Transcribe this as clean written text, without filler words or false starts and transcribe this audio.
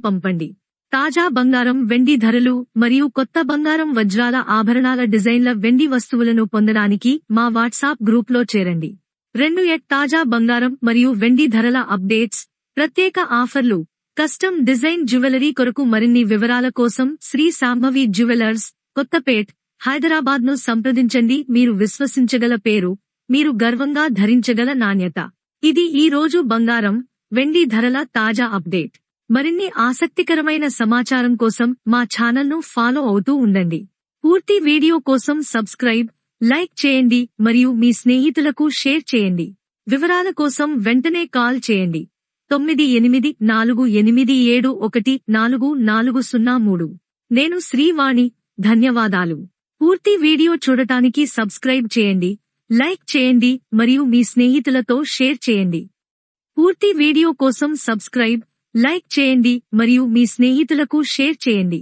పంపండి. తాజా బంగారం, వెండి ధరలు మరియు కొత్త బంగారం, వజ్రాల ఆభరణాల డిజైన్ల వెండి వస్తువులను పొందడానికి మా వాట్సాప్ గ్రూప్లో చేరండి. 2 తాజా బంగారం మరియు వెండి ధరల అప్డేట్స్, ప్రత్యేక ఆఫర్లు, కస్టమ్ డిజైన్ జ్యువెలరీ కొరకు మరిన్ని వివరాల కోసం శ్రీ శాంభవి జ్యువెలర్స్, కొత్తపేట్, హైదరాబాద్ను సంప్రదించండి. మీరు విశ్వసించగల పేరు, మీరు గర్వంగా ధరించగల నాణ్యత. ఇది ఈ రోజు బంగారం, వెండి ధరల తాజా అప్డేట్. మరిన్ని ఆసక్తికరమైన సమాచారం కోసం మా ఛానల్ను ఫాలో అవుతూ ఉండండి. పూర్తి వీడియో కోసం సబ్స్క్రైబ్, లైక్ చేయండి మరియు మీ స్నేహితులకు షేర్ చేయండి. వివరాల కోసం వెంటనే కాల్ చేయండి. 9848714403. నేను శ్రీవాణి. ధన్యవాదాలు. పూర్తి వీడియో చూడటానికి సబ్స్క్రైబ్ చేయండి, లైక్ చేయండి మరియు మీ స్నేహితులతో షేర్ చేయండి. పూర్తి వీడియో కోసం సబ్స్క్రైబ్, లైక్ చేయండి మరియు మీ స్నేహితులకు షేర్ చేయండి.